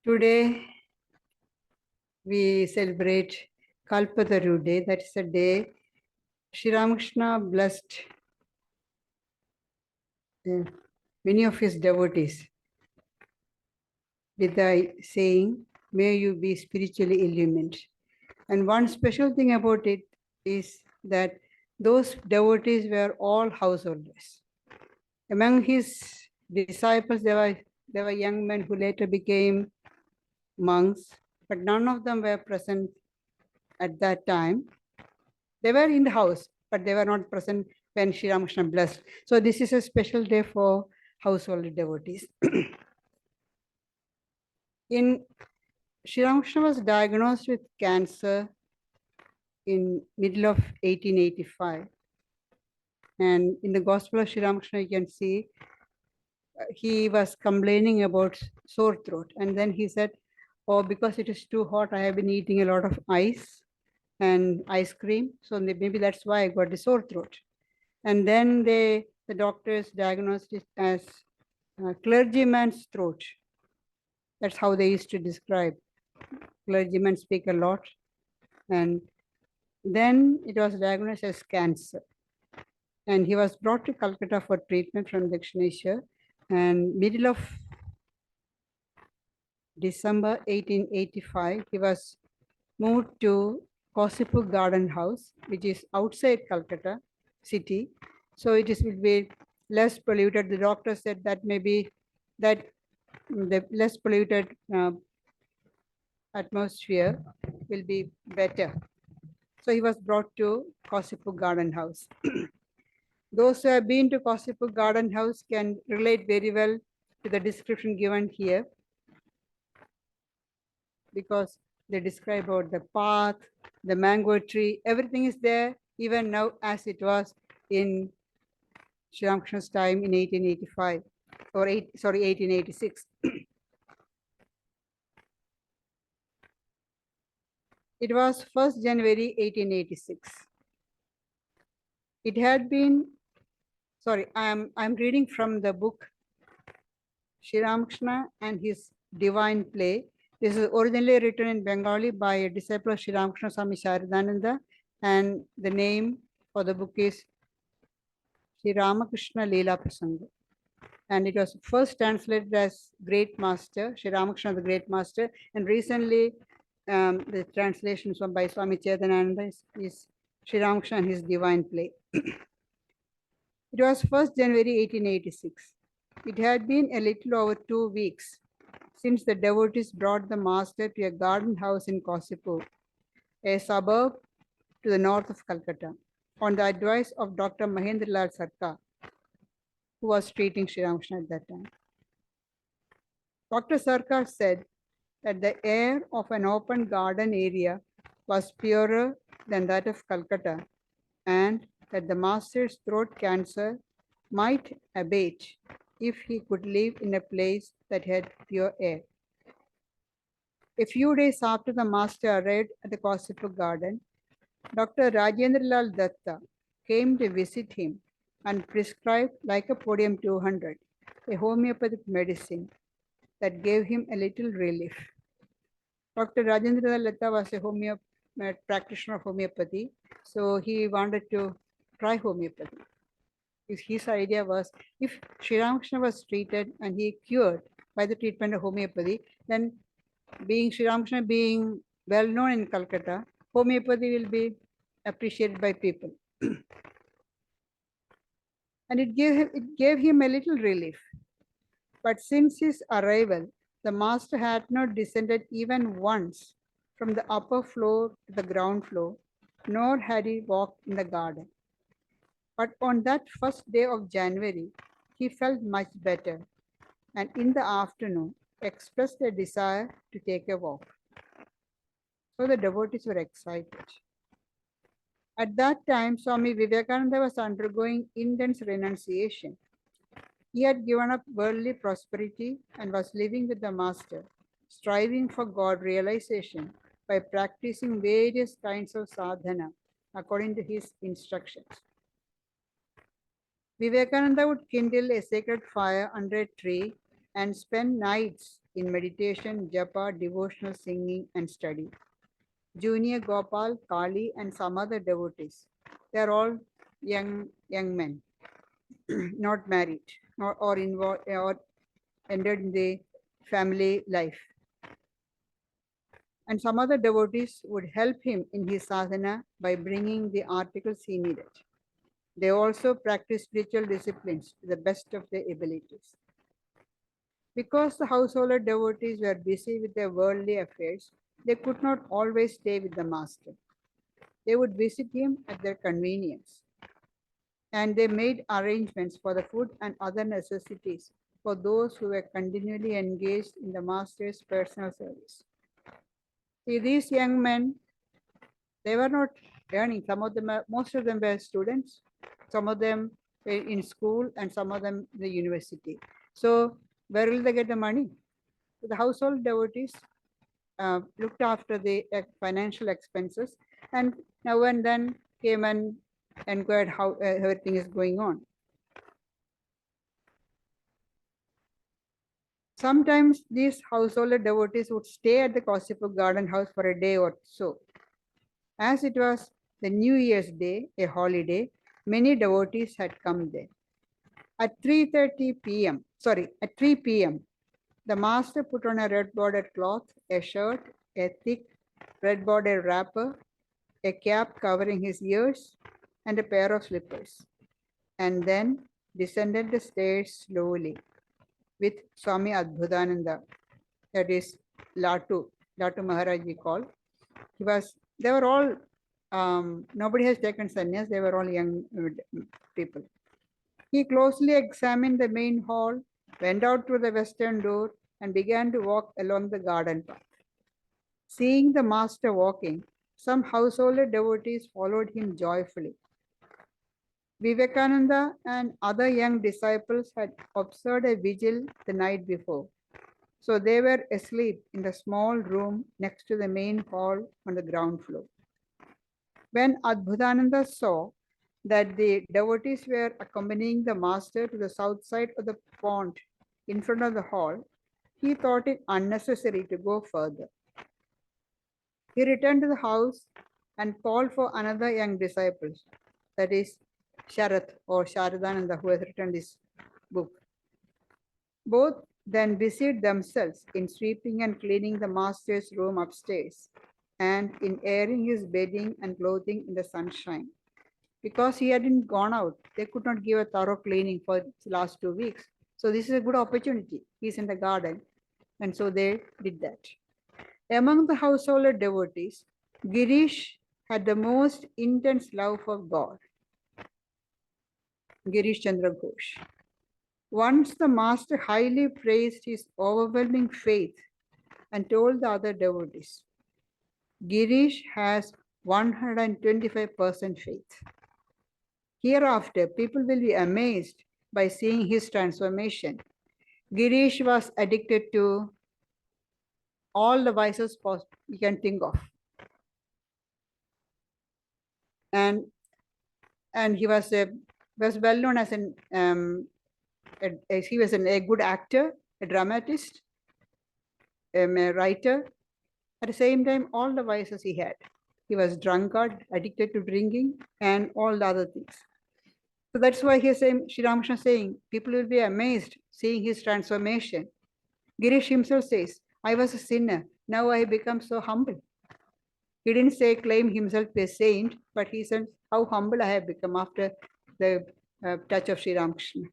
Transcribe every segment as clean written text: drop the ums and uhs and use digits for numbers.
Today we celebrate Kalpatharu Day. That is the day Sri Ramakrishna blessed many of his devotees with the saying, "May you be spiritually illumined." And one special thing about it is that those devotees were all householders. Among his disciples, there were young men who later became monks, but none of them were present at that time. They were in the house, but they were not present when Sri Ramakrishna blessed. So this is a special day for household devotees. Sri Ramakrishna was diagnosed with cancer in middle of 1885. And in the Gospel of Sri Ramakrishna, you can see he was complaining about sore throat. And then he said, "Oh, because it is too hot, I have been eating a lot of ice and ice cream. So maybe that's why I got the sore throat." And then the doctors diagnosed it as clergyman's throat. That's how they used to describe. Clergymen speak a lot. And then it was diagnosed as cancer. And he was brought to Calcutta for treatment from Dakshineshwar. And middle of December 1885, he was moved to Kosipur Garden House, which is outside Calcutta city. So it will be less polluted. The doctor said that maybe that the less polluted atmosphere will be better. So he was brought to Kosipur Garden House. Those who have been to Kosipur Garden House can relate very well to the description given here, because they describe about the path, the mango tree, everything is there even now as it was in Sri Ramakrishna's time in 1885 or 1886. It was 1st January 1886. It had been, I'm reading from the book Sri Ramakrishna and his Divine Play. This is originally written in Bengali by a disciple of Sri Ramakrishna Swami Sharadananda, and the name for the book is Sri Ramakrishna Leela Prasanga. And it was first translated as Great Master, Sri Ramakrishna the Great Master, and recently the translation by Swami Chetananda is Sri Ramakrishna and his Divine Play. It was 1st January 1886. It had been a little over 2 weeks since the devotees brought the master to a garden house in Kosipur, a suburb to the north of Calcutta, on the advice of Dr. Mahendralal Sarkar, who was treating Sri Ramakrishna at that time. Dr. Sarkar said that the air of an open garden area was purer than that of Calcutta, and that the master's throat cancer might abate if he could live in a place that had pure air. A few days after the master arrived at the Kosipur garden, Dr. Rajendralal Datta came to visit him and prescribed Lycopodium 200, a homeopathic medicine that gave him a little relief. Dr. Rajendralal Datta was a practitioner of homeopathy, so he wanted to try homeopathy. His idea was, if Sri Ramakrishna was treated and he cured by the treatment of homeopathy, then Sri Ramakrishna being well known in Calcutta, homeopathy will be appreciated by people. And it gave him a little relief. But since his arrival, the master had not descended even once from the upper floor to the ground floor, nor had he walked in the garden. But on that first day of January, he felt much better, and in the afternoon expressed a desire to take a walk. So the devotees were excited. At that time, Swami Vivekananda was undergoing intense renunciation. He had given up worldly prosperity and was living with the master, striving for God realization by practicing various kinds of sadhana according to his instructions. Vivekananda would kindle a sacred fire under a tree and spend nights in meditation, japa, devotional singing, and study. Junior Gopal, Kali, and some other devotees. They are all young men, not married or involved or entered in the family life. And some other devotees would help him in his sadhana by bringing the articles he needed. They also practiced spiritual disciplines to the best of their abilities. Because the householder devotees were busy with their worldly affairs, they could not always stay with the master. They would visit him at their convenience. And they made arrangements for the food and other necessities for those who were continually engaged in the master's personal service. See, these young men, they were not earning. Some of them, most of them were students. Some of them were in school, and some of them the university. So where will they get the money? So the household devotees looked after the financial expenses, and now and then came and inquired how everything is going on. Sometimes these householder devotees would stay at the Kausipur garden house for a day or so. As it was the New Year's Day, a holiday, many devotees had come there. At 3 p.m., the master put on a red bordered cloth, a shirt, a thick red bordered wrapper, a cap covering his ears, and a pair of slippers, and then descended the stairs slowly with Swami Adbhutananda, that is Latu Maharaj we call. They were all, nobody has taken sannyas, they were all young people. He closely examined the main hall, went out through the western door, and began to walk along the garden path. Seeing the master walking, some householder devotees followed him joyfully. Vivekananda and other young disciples had observed a vigil the night before. So they were asleep in the small room next to the main hall on the ground floor. When Adbhutananda saw that the devotees were accompanying the master to the south side of the pond in front of the hall, he thought it unnecessary to go further. He returned to the house and called for another young disciple, that is Sharath or Sharadananda, who has written this book. Both then busied themselves in sweeping and cleaning the master's room upstairs and in airing his bedding and clothing in the sunshine. Because he hadn't gone out, they could not give a thorough cleaning for the last 2 weeks. So this is a good opportunity. He's in the garden. And so they did that. Among the householder devotees, Girish had the most intense love for God. Girish Chandra Ghosh. Once the master highly praised his overwhelming faith and told the other devotees, Girish has 125% faith. Hereafter, people will be amazed by seeing his transformation. Girish was addicted to all the vices you can think of. And he was well known as he was a good actor, a dramatist, a writer. At the same time, all the vices he had. He was drunkard, addicted to drinking, and all the other things. So that's why he's saying, Sri Ramakrishna saying, people will be amazed seeing his transformation. Girish himself says, I was a sinner, now I have become so humble. He didn't say claim himself a saint, but he said how humble I have become after the touch of Sri Ramakrishna.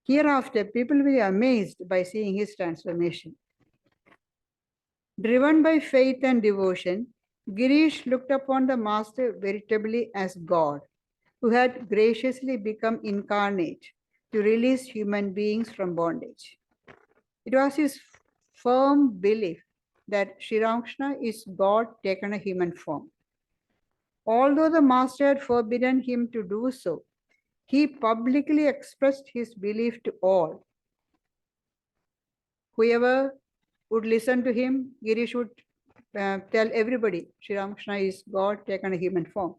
Hereafter, people will be amazed by seeing his transformation. Driven by faith and devotion, Girish looked upon the master veritably as God, who had graciously become incarnate to release human beings from bondage. It was his firm belief that Sri Ramakrishna is God taken a human form. Although the master had forbidden him to do so, he publicly expressed his belief to all. Whoever would listen to him, Girish would tell everybody, Sri Ramakrishna is God taken a human form.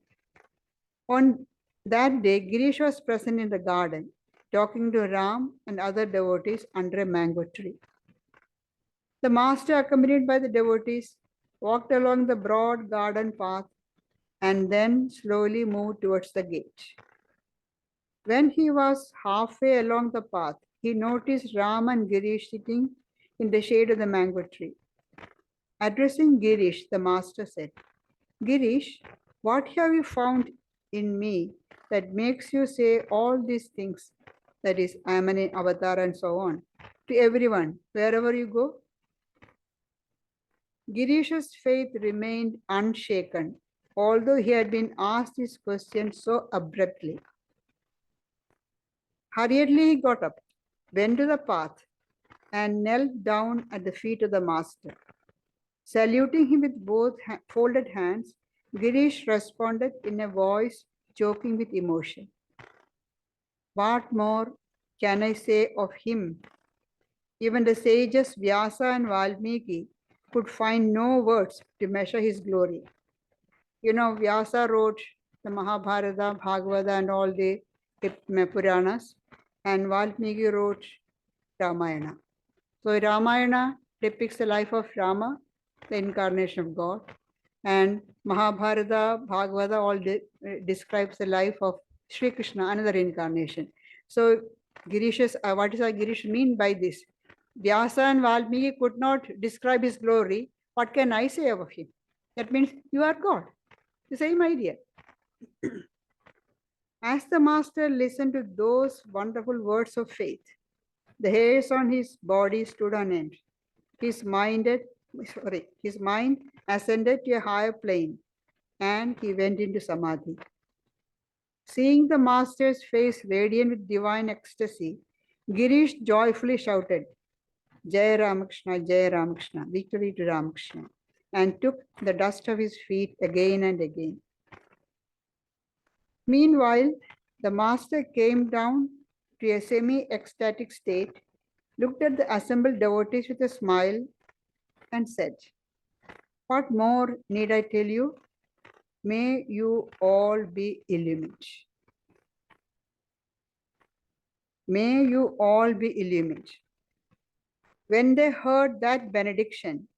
On that day, Girish was present in the garden, talking to Ram and other devotees under a mango tree. The master, accompanied by the devotees, walked along the broad garden path and then slowly moved towards the gate. When he was halfway along the path, he noticed Ram and Girish sitting in the shade of the mango tree. Addressing Girish, the master said, Girish, what have you found in me that makes you say all these things? That is, I am an avatar and so on, to everyone, wherever you go. Girish's faith remained unshaken, although he had been asked this question so abruptly. Hurriedly he got up, went to the path, and knelt down at the feet of the master. Saluting him with both folded hands, Girish responded in a voice choking with emotion. What more can I say of him? Even the sages Vyasa and Valmiki could find no words to measure his glory. You know, Vyasa wrote the Mahabharata, Bhagavata, and all the Puranas, and Valmiki wrote Ramayana. So Ramayana depicts the life of Rama, the incarnation of God, and Mahabharata, Bhagavata all describes the life of Sri Krishna, another incarnation. So Girish's, what does Girish mean by this? Vyasa and Valmiki could not describe his glory. What can I say of him? That means you are God. The same idea. As the master listened to those wonderful words of faith, the hairs on his body stood on end. His mind ascended to a higher plane, and he went into samadhi. Seeing the master's face radiant with divine ecstasy, Girish joyfully shouted, Jai Ramakrishna, Jai Ramakrishna, victory to Ramakrishna, and took the dust of his feet again and again. Meanwhile, the master came down to a semi-ecstatic state, looked at the assembled devotees with a smile, and said, What more need I tell you? May you all be illumined. May you all be illumined. When they heard that benediction,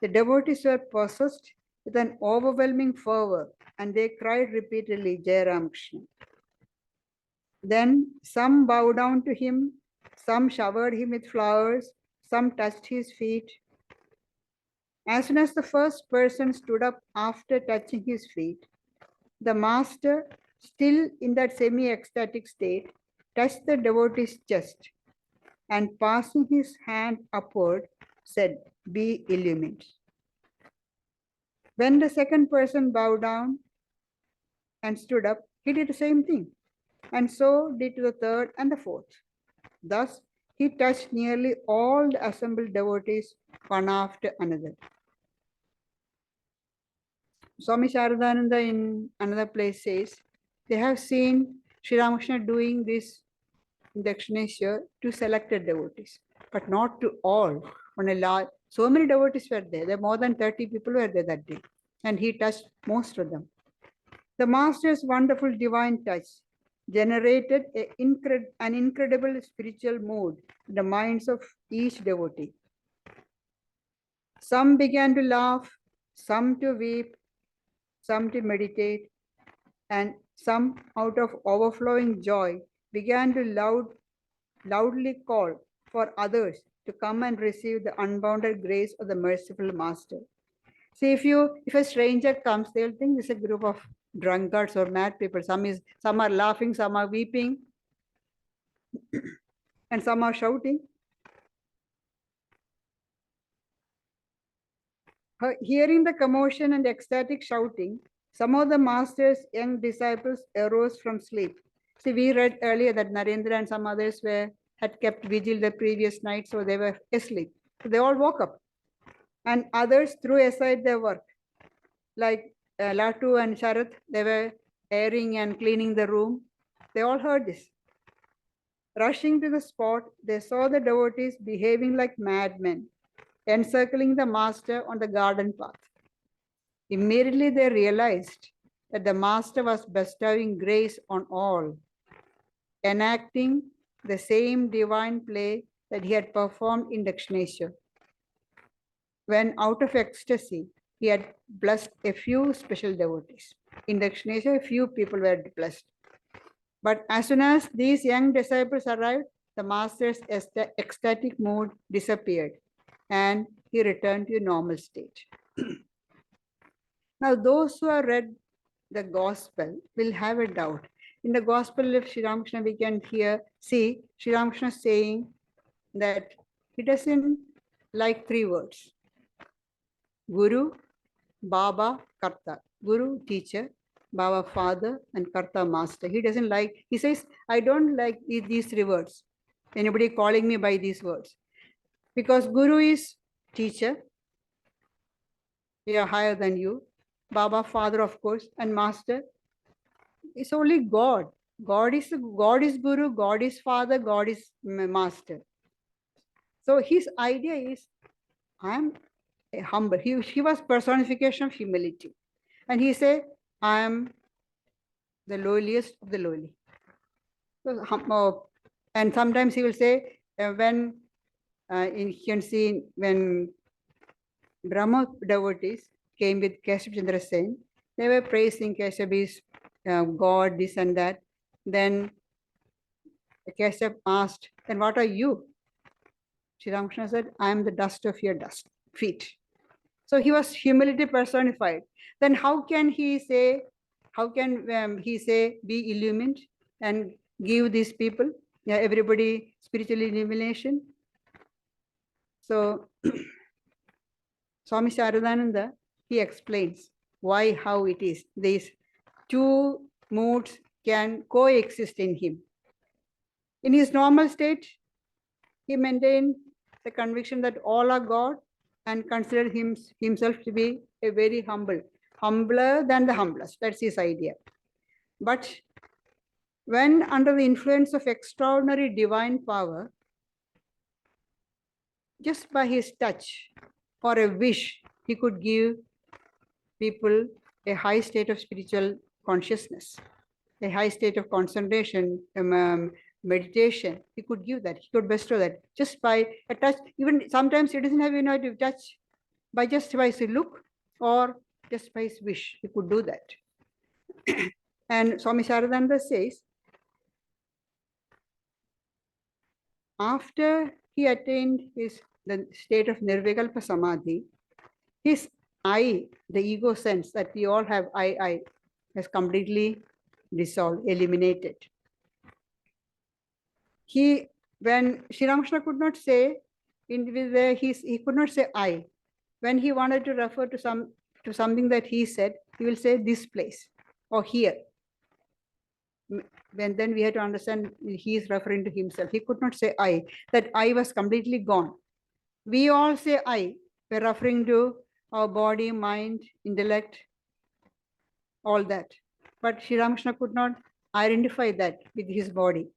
the devotees were possessed with an overwhelming fervor, and they cried repeatedly, Jai Ramakrishna. Then some bowed down to him, some showered him with flowers, some touched his feet. As soon as the first person stood up after touching his feet, the master, still in that semi-ecstatic state, touched the devotee's chest and passing his hand upward, said, Be illumined. When the second person bowed down and stood up, he did the same thing, and so did to the third and the fourth. Thus, he touched nearly all the assembled devotees one after another. Swami Sharadananda in another place says, they have seen Sri Ramakrishna doing this in Dakshineshwar to selected devotees, but not to all. On a large, so many devotees were there. There more than 30 people were there that day, and he touched most of them. The master's wonderful divine touch generated an incredible spiritual mood in the minds of each devotee. Some began to laugh, some to weep, some to meditate, and some, out of overflowing joy, began to loudly call for others to come and receive the unbounded grace of the merciful master. See, if a stranger comes, they'll think this is a group of drunkards or mad people. Some are laughing, some are weeping, and some are shouting. Hearing the commotion and ecstatic shouting, some of the master's young disciples arose from sleep. See, we read earlier that Narendra and some others had kept vigil the previous night, so they were asleep. So they all woke up, and others threw aside their work. Like Latu and Sharath, they were airing and cleaning the room. They all heard this. Rushing to the spot, they saw the devotees behaving like madmen, encircling the master on the garden path. Immediately they realized that the master was bestowing grace on all, enacting the same divine play that he had performed in Dakshineshwar. when out of ecstasy, he had blessed a few special devotees. In Dakshinesha, a few people were blessed. But as soon as these young disciples arrived, the master's ecstatic mood disappeared and he returned to a normal state. Now, those who have read the gospel will have a doubt. In the gospel of Sri Ramakrishna, we can see Sri Ramakrishna saying that he doesn't like three words: Guru, Baba, Karta. Guru, teacher; Baba, father; and Karta, master. He doesn't like, he says, I don't like these three words. Anybody calling me by these words. Because Guru is teacher, they are higher than you. Baba, father, of course, and master. It's only God. God is Guru, God is father, God is master. So his idea is, I am a humble. He was personification of humility. And he said, I am the lowliest of the lowly. So, and sometimes he will say, when you can see when Brahma devotees came with Keshav Chandra Sen, they were praising Keshav God, this and that. Then Keshav asked, then what are you? Sri Ramakrishna said, I am the dust of your feet. So he was humility personified. Then how can he say, be illumined and give these people, everybody spiritual illumination? So Swami Sharadananda, he explains why, how it is. These two moods can coexist in him. In his normal state, he maintained the conviction that all are God and considered himself to be a very humbler than the humblest. That's his idea. But when under the influence of extraordinary divine power, just by his touch or a wish, he could give people a high state of spiritual consciousness, a high state of concentration, meditation. He could give that. He could bestow that just by a touch. Even sometimes he doesn't have to touch, by just by his look or just by his wish. He could do that. And Swami Sharadananda says, after he attained the state of Nirvikalpa Samadhi, his I, the ego sense that we all have, I, has completely dissolved, eliminated. When Sri Ramakrishna could not say, he could not say I. When he wanted to refer to something that he said, he will say this place or here. Then we had to understand he is referring to himself. He could not say I. That I was completely gone. We all say I. We're referring to our body, mind, intellect, all that. But Sri Ramakrishna could not identify that with his body,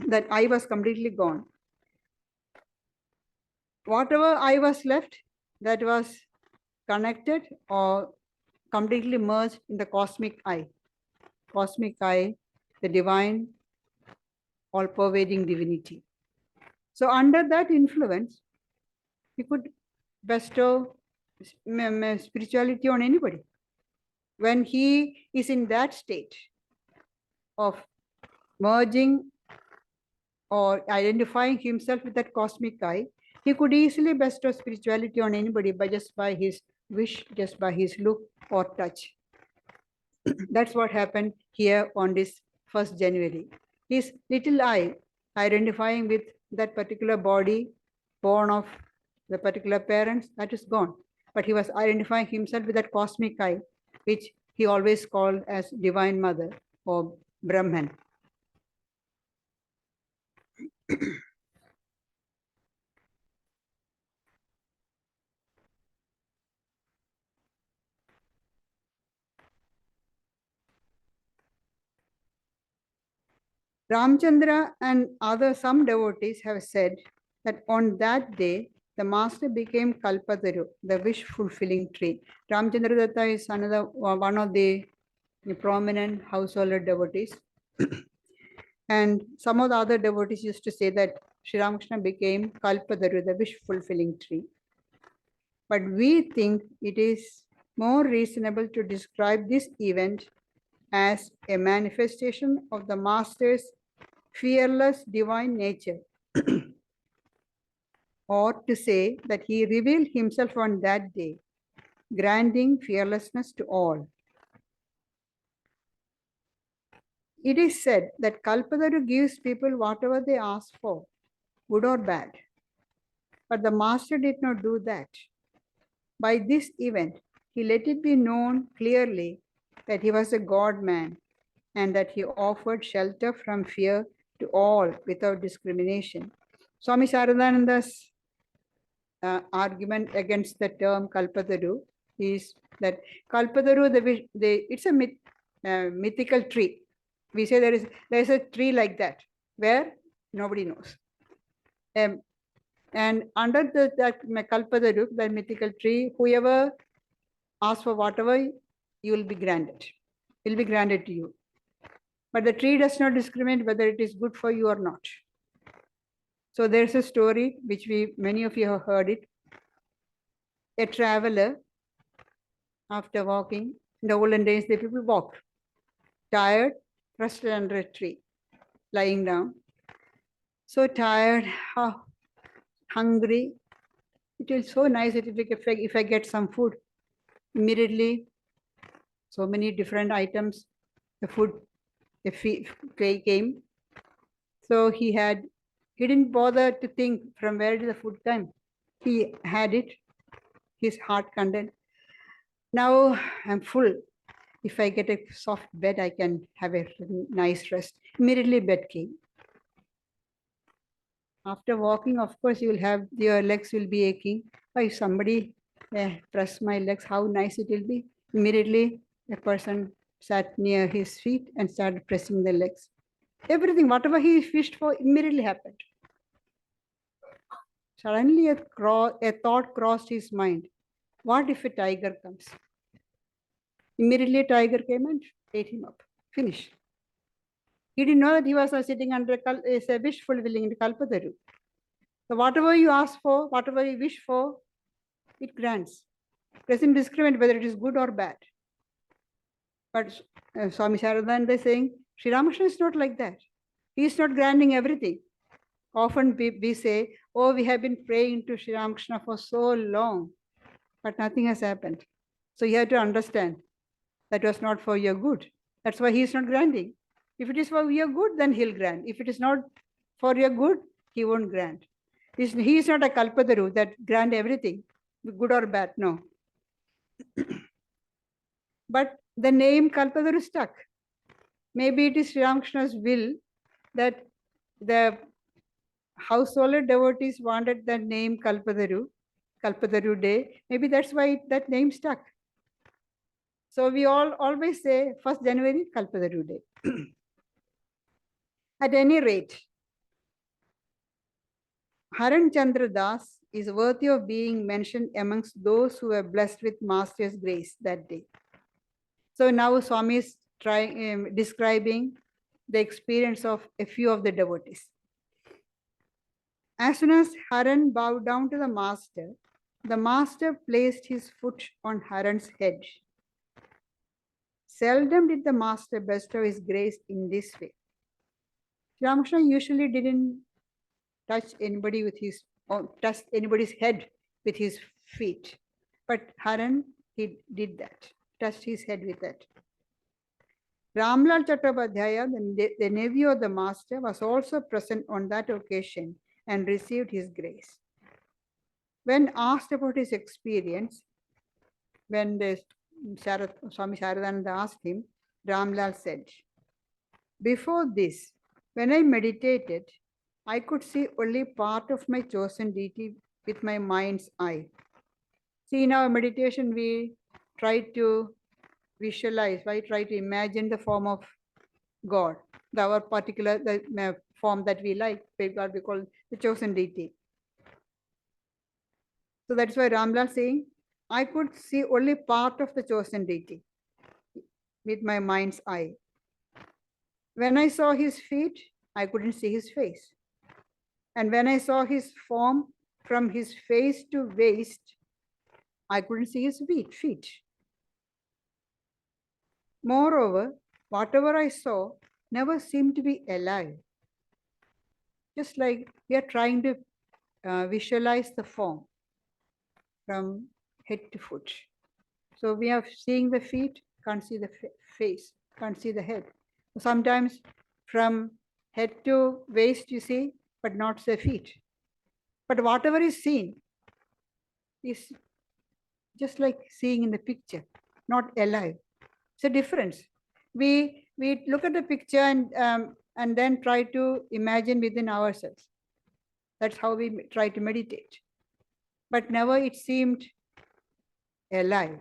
that I was completely gone. Whatever I was left, that was connected or completely merged in the cosmic I. Cosmic I, the divine, all-pervading divinity. So under that influence, he could bestow spirituality on anybody. When he is in that state of merging or identifying himself with that cosmic I, he could easily bestow spirituality on anybody just by his wish, just by his look or touch. That's what happened here on this 1st January. His little I, identifying with that particular body born of the particular parents, that is gone. But he was identifying himself with that cosmic I, which he always called as Divine Mother or Brahman. Ramchandra and some devotees have said that on that day, the master became Kalpatharu, the wish-fulfilling tree. Ramchandra Datta is one of the prominent householder devotees. And some of the other devotees used to say that Sri Ramakrishna became Kalpatharu, the wish-fulfilling tree. but we think it is more reasonable to describe this event as a manifestation of the Master's fearless divine nature, or to say that he revealed himself on that day, granting fearlessness to all. It is said that Kalpatharu gives people whatever they ask for, good or bad. But the Master did not do that. By this event, he let it be known clearly that he was a God-man and that he offered shelter from fear to all without discrimination. Swami Sharadananda's argument against the term Kalpatharu is that Kalpatharu, it's a mythical tree. We say there is a tree like that where nobody knows. And under that Kalpatharu, that mythical tree, whoever asks for whatever, you will be granted. It will be granted to you. But the tree does not discriminate whether it is good for you or not. So there's a story which many of you have heard it. A traveler, after walking, in the olden days, the people walked, tired, rested under a tree, lying down. So tired, hungry. It is so nice if I get some food. Immediately, so many different items, the food came. So he didn't bother to think from where did the food come. He had it, his heart content. Now I'm full. If I get a soft bed, I can have a nice rest. Immediately bed came. After walking, of course, your legs will be aching. If somebody press my legs, how nice it will be. Immediately, a person sat near his feet and started pressing the legs. Everything, whatever he wished for, immediately happened. Suddenly, a thought crossed his mind. What if a tiger comes? Immediately, a tiger came and ate him up. Finish. He didn't know that he was sitting under a wish fulfilling in Kalpatharu. So whatever you ask for, whatever you wish for, it grants. It doesn't discriminate whether it is good or bad. But Swami Sharadananda is saying, Sri Ramakrishna is not like that. He is not granting everything. Often we say, oh, we have been praying to Sri Ramakrishna for so long, but nothing has happened. So you have to understand that was not for your good. That's why he is not granting. If it is for your good, then he'll grant. If it is not for your good, he won't grant. He is not a Kalpatharu that grant everything, good or bad, no. But the name Kalpatharu stuck. Maybe it is Sri Ramakrishna's will that the householder devotees wanted the name Kalpatharu Day. Maybe that's why that name stuck. So we always say 1st January, Kalpatharu Day. At any rate, Haran Chandra Das is worthy of being mentioned amongst those who were blessed with Master's grace that day. So now Swami is describing the experience of a few of the devotees. As soon as Haran bowed down to the Master placed his foot on Haran's head. Seldom did the Master bestow his grace in this way. Ramakrishna usually didn't touch anybody's head with his feet. But Haran, he did that, touched his head with that. Ramlal Chattopadhyaya, the nephew of the Master, was also present on that occasion and received his grace. When asked about his experience, when Swami Sharadananda asked him, Ramlal said, before this, when I meditated, I could see only part of my chosen deity with my mind's eye. See, in our meditation, we try to visualize, we try to imagine the form of God, our particular form that we like, what we call the chosen deity. So that's why Ramlal saying, I could see only part of the chosen deity with my mind's eye. When I saw his feet, I couldn't see his face. And when I saw his form from his face to waist, I couldn't see his feet. Moreover, whatever I saw never seemed to be alive. Just like we are trying to visualize the form from head to foot. So we are seeing the feet, can't see the face, can't see the head. Sometimes from head to waist you see, but not the feet. But whatever is seen is just like seeing in the picture, not alive. It's a difference. We look at the picture and then try to imagine within ourselves. That's how we try to meditate. But never it seemed alive.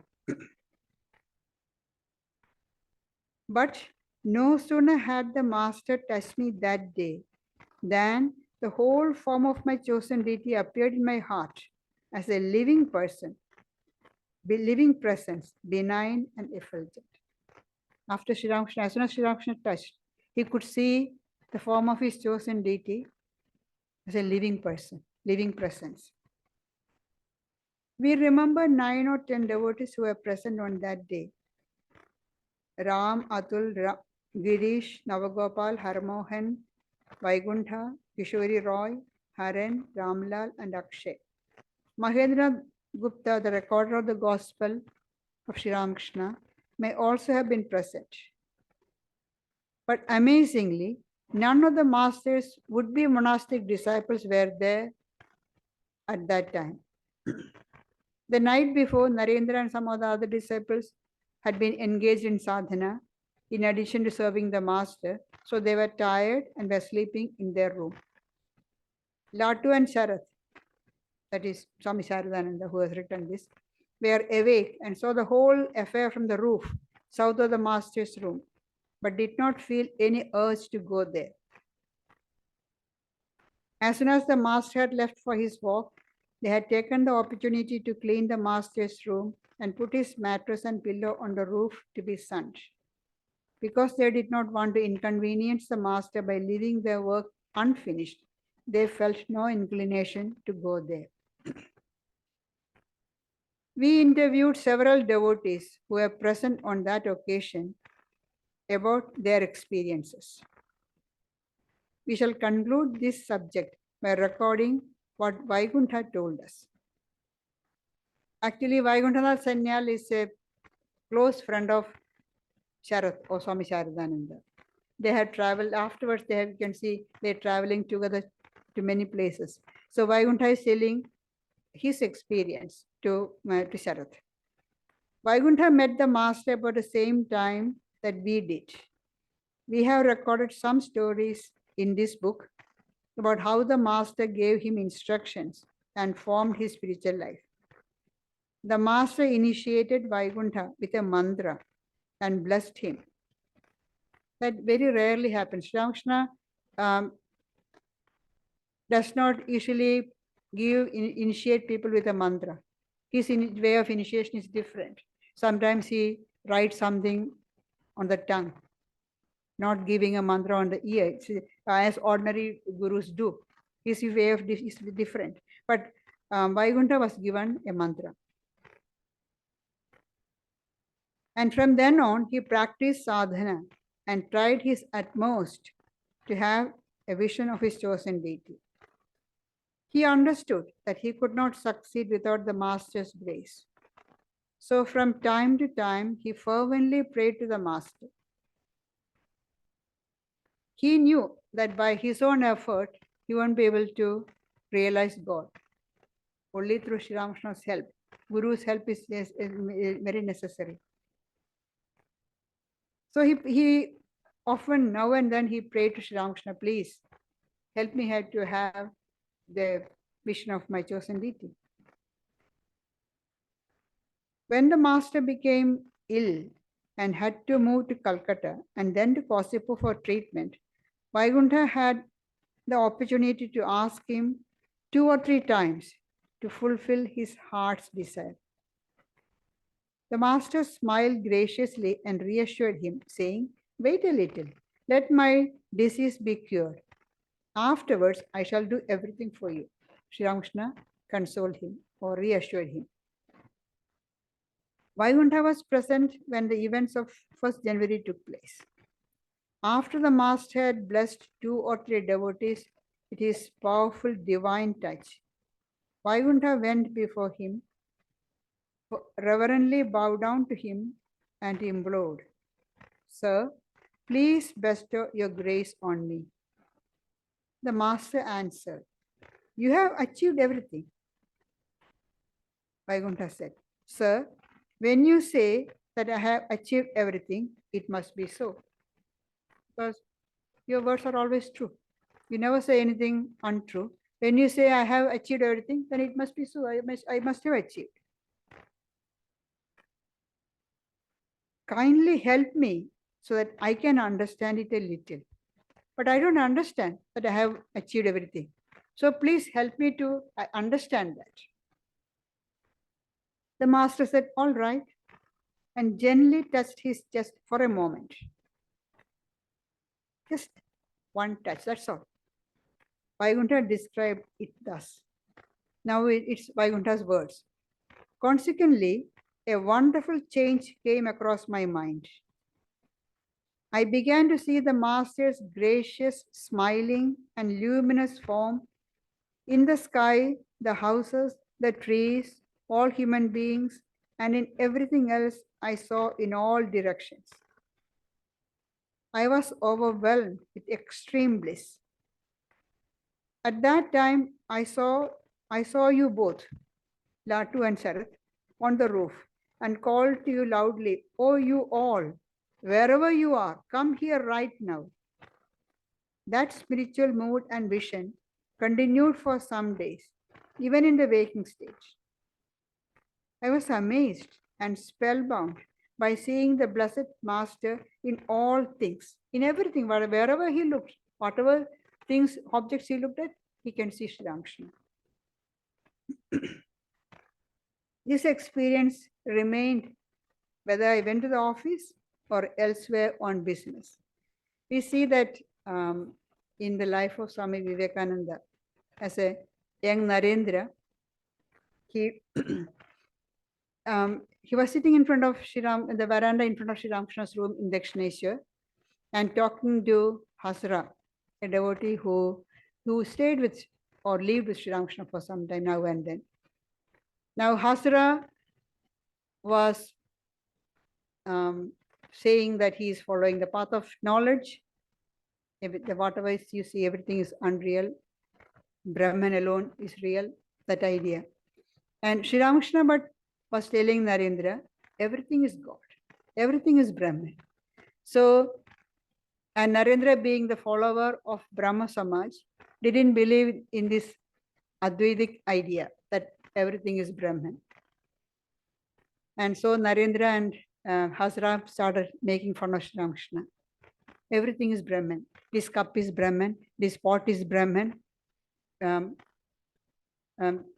But no sooner had the master touched me that day than the whole form of my chosen deity appeared in my heart as a living person, living presence, benign and effulgent. After Sri Ramakrishna, as soon as Sri Ramakrishna touched, he could see the form of his chosen deity as a living person, living presence. We remember 9 or 10 devotees who were present on that day. Ram, Atul, Girish, Navagopal, Harmohan, Vaikuntha, Kishori Roy, Haran, Ramlal, and Akshay. Mahendra Gupta, the recorder of the Gospel of Sri Ramakrishna, may also have been present. But amazingly, none of the master's would-be monastic disciples were there at that time. The night before, Narendra and some of the other disciples had been engaged in sadhana in addition to serving the master, so they were tired and were sleeping in their room. Latu and Sharath, that is Swami Sharadananda who has written this, were awake and saw the whole affair from the roof south of the master's room, but did not feel any urge to go there. As soon as the master had left for his walk, they had taken the opportunity to clean the master's room and put his mattress and pillow on the roof to be sunned. Because they did not want to inconvenience the master by leaving their work unfinished, they felt no inclination to go there. We interviewed several devotees who were present on that occasion about their experiences. We shall conclude this subject by recording what Vaikuntha told us. Actually, Vaikuntha Sanyal is a close friend of Sharath or Swami Sharadananda. They had traveled afterwards, you can see they're traveling together to many places. So Vaikuntha is telling his experience to Sharath. Vaikuntha met the master about the same time that we did. We have recorded some stories in this book about how the master gave him instructions and formed his spiritual life. The master initiated Vaikuntha with a mantra and blessed him. That very rarely happens. Sri Ramakrishna does not usually initiate people with a mantra. His way of initiation is different. Sometimes he writes something on the tongue, not giving a mantra on the ear, as ordinary gurus do. His way of is different. But Vaikuntha was given a mantra. And from then on, he practiced sadhana and tried his utmost to have a vision of his chosen deity. He understood that he could not succeed without the master's grace. So from time to time, he fervently prayed to the master. He knew that by his own effort, he won't be able to realize God. Only through Sri Ramakrishna's help. Guru's help is very necessary. So he often, now and then, he prayed to Sri Ramakrishna, please help me to have the vision of my chosen deity. When the master became ill and had to move to Calcutta and then to Kosipo for treatment, Vaikuntha had the opportunity to ask him 2 or 3 times to fulfill his heart's desire. The master smiled graciously and reassured him, saying, wait a little, let my disease be cured. Afterwards, I shall do everything for you. Sri Ramakrishna consoled him or reassured him. Vaikuntha was present when the events of 1st January took place. After the master had blessed 2 or 3 devotees with his powerful divine touch, Vaikuntha went before him, reverently bowed down to him, and implored, "Sir, please bestow your grace on me." The master answered, "You have achieved everything." Vaikuntha said, "Sir, when you say that I have achieved everything, it must be so, because your words are always true. You never say anything untrue. When you say I have achieved everything, then it must be so. I must have achieved. Kindly help me so that I can understand it a little. But I don't understand that I have achieved everything. So please help me to understand that." The master said, "All right," and gently touched his chest for a moment. Just one touch, that's all. Vaikuntha described it thus. Now it's Vaikuntha's words. "Consequently, a wonderful change came across my mind. I began to see the Master's gracious, smiling, and luminous form in the sky, the houses, the trees, all human beings, and in everything else I saw in all directions. I was overwhelmed with extreme bliss. At that time, I saw you both, Latu and Sarath, on the roof, and called to you loudly, 'Oh, you all, wherever you are, come here right now.' That spiritual mood and vision continued for some days, even in the waking stage. I was amazed and spellbound by seeing the Blessed Master in all things, in everything, wherever he looked, whatever things, objects he looked at, he can see Sri Ramakrishna. This experience remained whether I went to the office or elsewhere on business. We see that in the life of Swami Vivekananda, as a young Narendra, he he was sitting in front of in the veranda in front of Sri Ramakrishna's room in Dakshineshwar and talking to Hasra, a devotee who stayed with or lived with Sri Ramakrishna for some time now and then. Now Hasra was saying that he is following the path of knowledge. Whatever you see, everything is unreal. Brahman alone is real, that idea. And Sri Ramakrishna Bhatt was telling Narendra, everything is God, everything is Brahman. So, and Narendra, being the follower of Brahma Samaj, didn't believe in this Advaitic idea that everything is Brahman. And so Narendra and Hasra started making fun of Sri Ramakrishna. Everything is Brahman. This cup is Brahman. This pot is Brahman.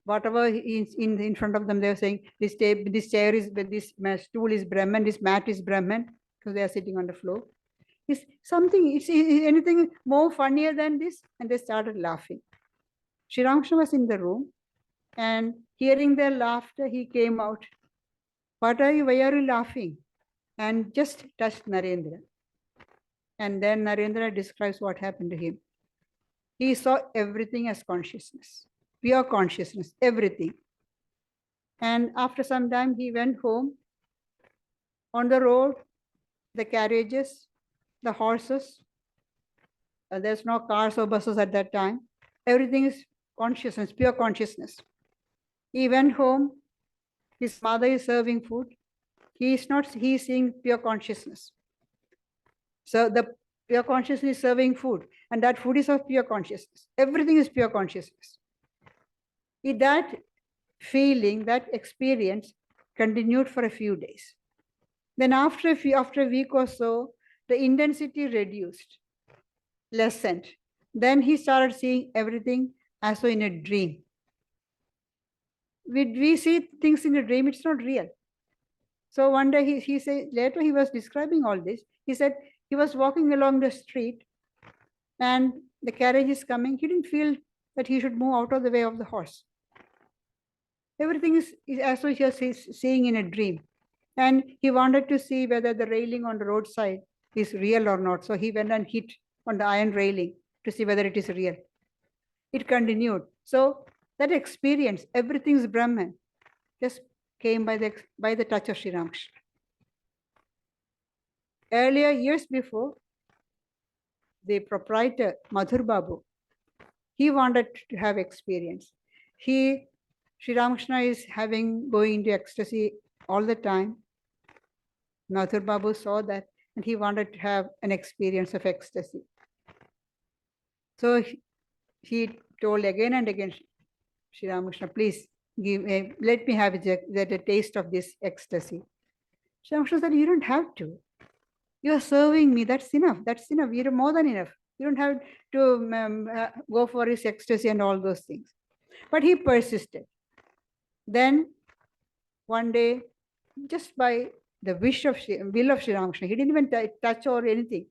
Whatever in front of them, they were saying this chair is, this stool is Brahman. This mat is Brahman, because they are sitting on the floor. Is something? Is anything more funnier than this? And they started laughing. Sri Ramakrishna was in the room, and hearing their laughter, he came out. "What are you? Why are you laughing?" And just touched Narendra. And then Narendra describes what happened to him. He saw everything as consciousness, pure consciousness, everything. And after some time, he went home. On the road, the carriages, the horses, there's no cars or buses at that time. Everything is consciousness, pure consciousness. He went home. His mother is serving food. He is seeing pure consciousness. So the pure consciousness is serving food, and that food is of pure consciousness. Everything is pure consciousness. That feeling, that experience continued for a few days. Then after a week or so, the intensity reduced, lessened. Then he started seeing everything as though in a dream. We see things in a dream, it's not real. So one day he said, later he was describing all this. He said he was walking along the street and the carriage is coming. He didn't feel that he should move out of the way of the horse. Everything is as though he was seeing in a dream. And he wanted to see whether the railing on the roadside is real or not. So he went and hit on the iron railing to see whether it is real. It continued. So that experience, everything is Brahman, just came by the touch of Sri Ramakrishna. Earlier, years before, the proprietor, Madhur Babu, he wanted to have experience. Sri Ramakrishna is going into ecstasy all the time. Madhur Babu saw that and he wanted to have an experience of ecstasy. So he told again and again, Sri Ramakrishna, please let me have a taste of this ecstasy. Sri Ramakrishna said, you don't have to. You are serving me. That's enough. That's enough. You're more than enough. You don't have to go for his ecstasy and all those things. But he persisted. Then one day, just by the will of Sri Ramakrishna, he didn't even touch or anything.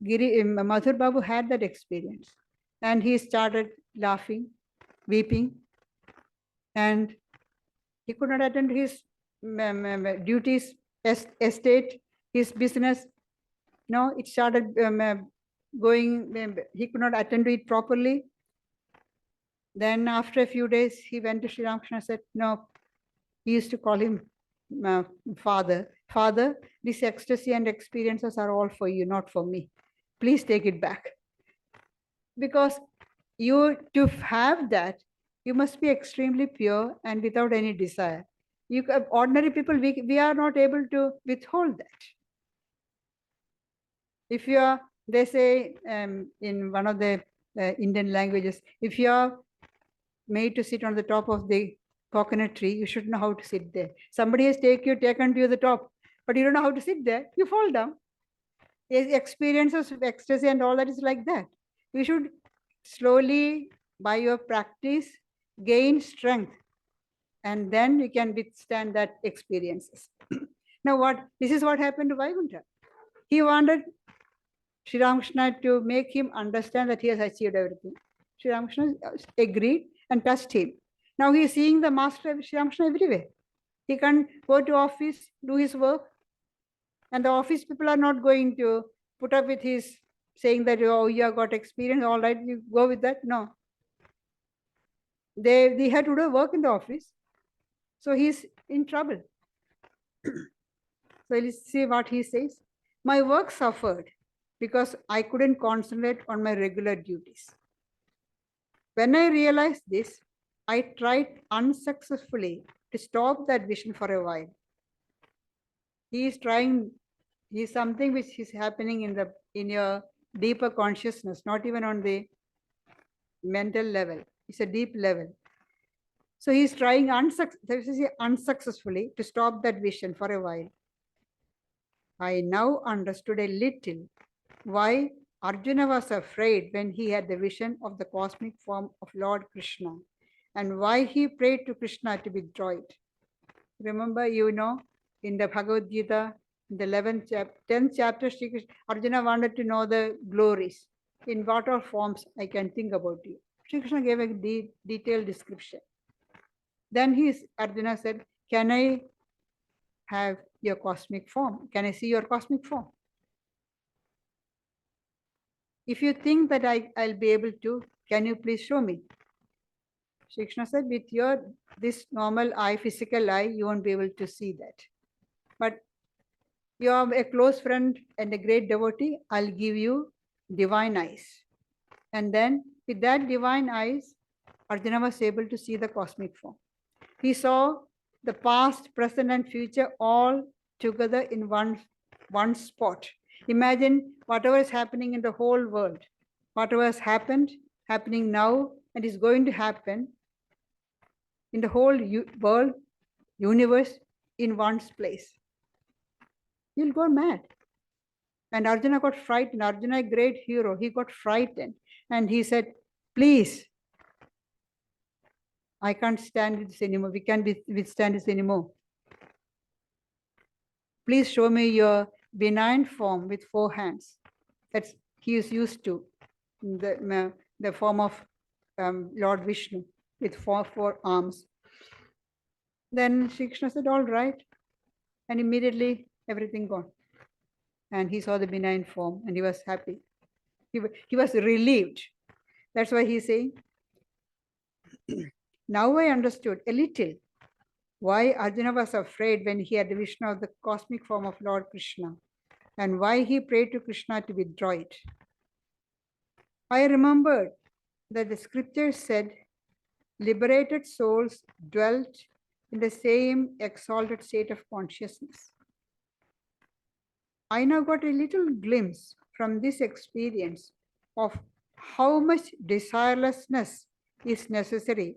Madhur Babu had that experience. And he started laughing, weeping, and he could not attend to his duties, estate, his business. No, it started going, he could not attend to it properly. Then after a few days, he went to Sri Ramakrishna and said, no, he used to call him father. Father, this ecstasy and experiences are all for you, not for me. Please take it back. Because to have that, you must be extremely pure and without any desire. Ordinary people, we are not able to withhold that. If you are, they say in one of the Indian languages, if you are made to sit on the top of the coconut tree, you should know how to sit there. Somebody has taken to the top, but you don't know how to sit there, you fall down. Experiences of ecstasy and all that is like that. You should slowly, by your practice, gain strength, and then you can withstand that experiences. Now this is what happened to Vaikuntha. He wanted Sri Ramakrishna to make him understand that he has achieved everything. Sri Ramakrishna agreed and touched him. Now he is seeing the master of Sri Ramakrishna everywhere. He can go to office, do his work, and the office people are not going to put up with his saying that, oh, you have got experience, all right, you go with that. No. They had to do work in the office. So he's in trouble. So let's see what he says. My work suffered because I couldn't concentrate on my regular duties. When I realized this, I tried unsuccessfully to stop that vision for a while. He is something which is happening in your deeper consciousness, not even on the mental level. It's a deep level. So he's trying unsuccessfully to stop that vision for a while. I now understood a little why Arjuna was afraid when he had the vision of the cosmic form of Lord Krishna, and why he prayed to Krishna to withdraw it. Remember, in the Bhagavad Gita, in the 10th chapter, Arjuna wanted to know the glories. In what all forms I can think about you. Sri Krishna gave a detailed description. Then Arjuna said, can I have your cosmic form? Can I see your cosmic form? If you think that I'll be able to, can you please show me? Shri Krishna said, with this normal eye, physical eye, you won't be able to see that. But you are a close friend and a great devotee, I'll give you divine eyes. And then with that divine eyes, Arjuna was able to see the cosmic form. He saw the past, present, and future all together in one spot. Imagine whatever is happening in the whole world, whatever has happened, happening now, and is going to happen in the whole world, universe, in one place. You'll go mad. And Arjuna got frightened. Arjuna, a great hero, he got frightened. And he said, please, I can't stand this anymore. We can't withstand this anymore. Please show me your benign form with 4 hands. That's he is used to, the form of Lord Vishnu with four arms. Then Sri Krishna said, all right. And immediately everything gone. And he saw the benign form and he was happy. He was relieved. That's why he's saying, now I understood a little why Arjuna was afraid when he had the vision of the cosmic form of Lord Krishna and why he prayed to Krishna to withdraw it. I remembered that the scripture said liberated souls dwelt in the same exalted state of consciousness. I now got a little glimpse from this experience of how much desirelessness is necessary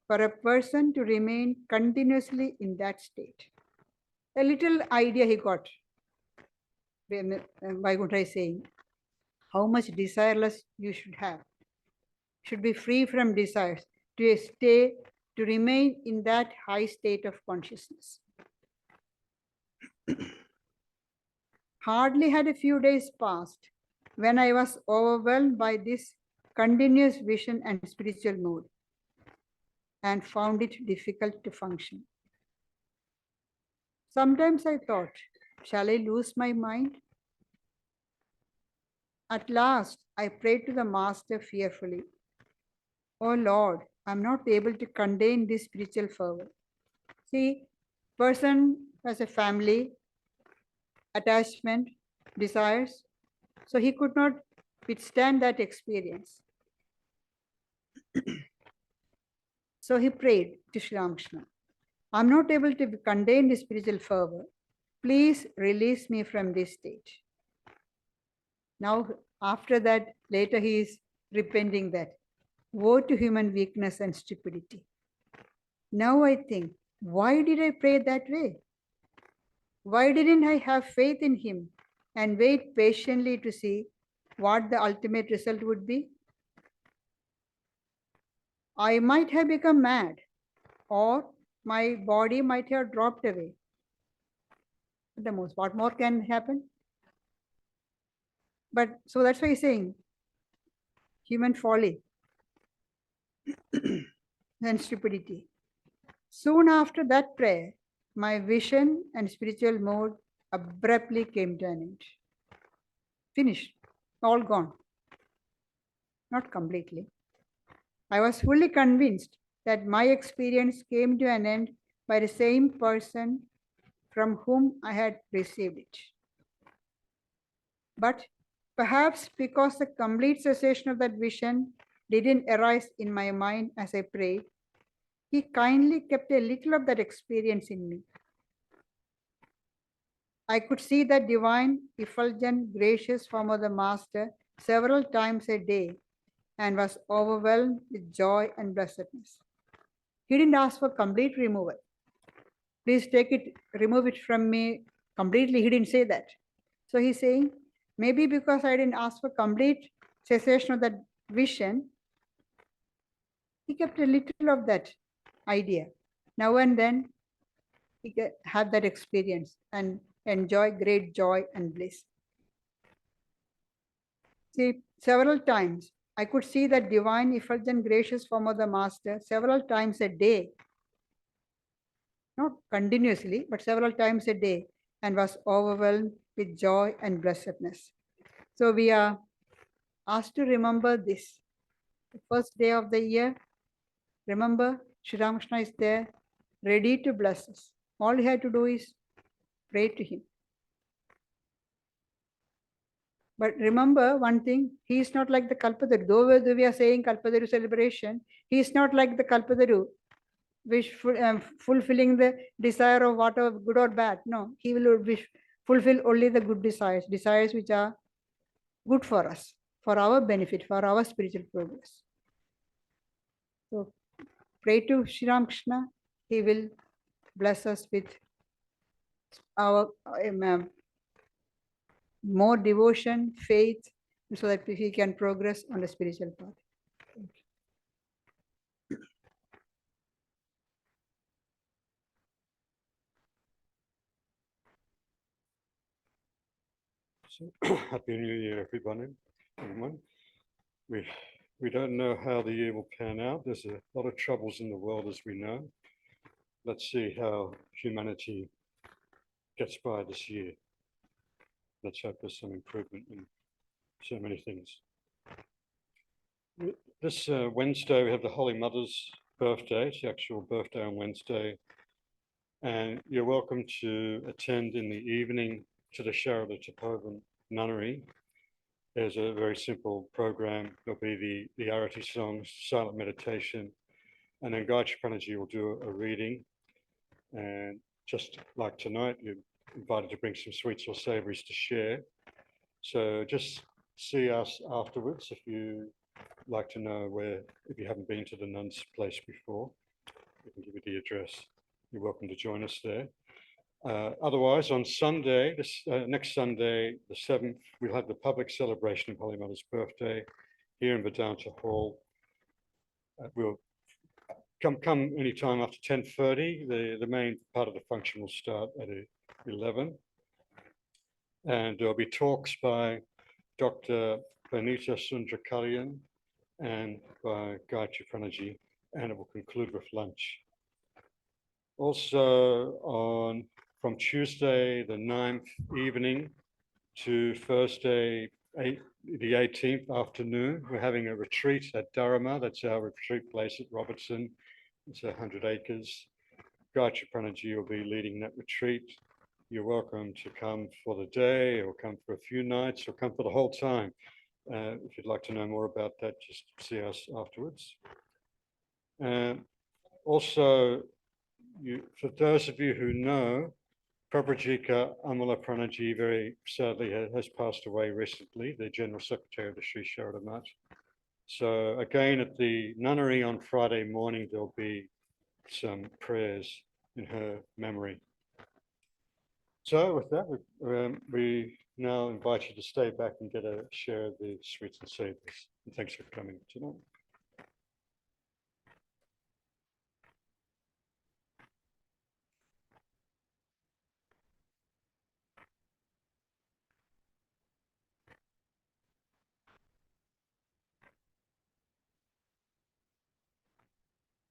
for a person to remain continuously in that state. A little idea he got by what I saying, how much desireless you should have. Should be free from desires to stay, to remain in that high state of consciousness. Hardly had a few days passed when I was overwhelmed by this continuous vision and spiritual mood and found it difficult to function. Sometimes I thought, shall I lose my mind? At last, I prayed to the Master fearfully, oh Lord, I'm not able to contain this spiritual fervor. See, person has a family, attachment, desires, so he could not withstand that experience. So he prayed to Sri Ramakrishna, I'm not able to contain the spiritual fervor. Please release me from this state. Now, after that, later he is repenting that. Woe to human weakness and stupidity. Now I think, why did I pray that way? Why didn't I have faith in him and wait patiently to see what the ultimate result would be? I might have become mad, or my body might have dropped away. At the most, what more can happen? But so that's why he's saying human folly and stupidity. Soon after that prayer, my vision and spiritual mode abruptly came to an end. Finished, all gone. Not completely. I was fully convinced that my experience came to an end by the same person from whom I had received it. But perhaps because the complete cessation of that vision didn't arise in my mind as I prayed, he kindly kept a little of that experience in me. I could see the divine, effulgent, gracious form of the Master several times a day and was overwhelmed with joy and blessedness. He didn't ask for complete removal. Please take it, remove it from me completely. He didn't say that. So he's saying, maybe because I didn't ask for complete cessation of that vision, he kept a little of that idea. Now and then he had that experience and enjoy great joy and bliss. See, several times I could see that divine, effulgent, gracious form of the Master several times a day, not continuously, but several times a day, and was overwhelmed with joy and blessedness. So we are asked to remember this. The first day of the year, remember Sri Ramakrishna is there, ready to bless us. All you have to do is pray to him. But remember one thing, he is not like the Kalpatharu. Though we are saying Kalpatharu celebration, he is not like the Kalpatharu, which fulfilling the desire of whatever good or bad. No, he will fulfill only the good desires, desires which are good for us, for our benefit, for our spiritual progress. So pray to Sri Ramakrishna, he will bless us with our more devotion, faith, so that we can progress on the spiritual path. So, Happy New Year, everyone. We don't know how the year will pan out. There's a lot of troubles in the world, as we know. let's see how humanity gets by this year. Let's hope there's some improvement in so many things. This Wednesday, we have the Holy Mother's birthday. It's the actual birthday on Wednesday. And you're welcome to attend in the evening to the Sharada Tapovan Nunnery. There's a very simple program. There'll be the Arati songs, silent meditation, and then Gayatriprana will do a reading. And just like tonight, you're invited to bring some sweets or savories to share. So just see us afterwards if you like to know where, if you haven't been to the nun's place before, we can give you the address. You're welcome to join us there. Otherwise, on Sunday, next Sunday, the 7th, we'll have the public celebration of Holy Mother's birthday here in Vedanta Hall. We'll come anytime after 10:30. The main part of the function will start at 11. And there'll be talks by Dr. Vanita Sundrakaryan and by Gayatriprana, and it will conclude with lunch. Also, from Tuesday, the 9th evening to Thursday, the 18th afternoon, we're having a retreat at Dharma. That's our retreat place at Robertson. It's 100 acres. Gayatriprana will be leading that retreat. You're welcome to come for the day or come for a few nights or come for the whole time. If you'd like to know more about that, just see us afterwards. Also, for those of you who know, Pravrajika Amala Pranaji very sadly has passed away recently, the General Secretary of the Sri Sharada Math. So again, at the nunnery on Friday morning, there'll be some prayers in her memory. So with that, we now invite you to stay back and get a share of the sweets and savours. And thanks for coming tonight.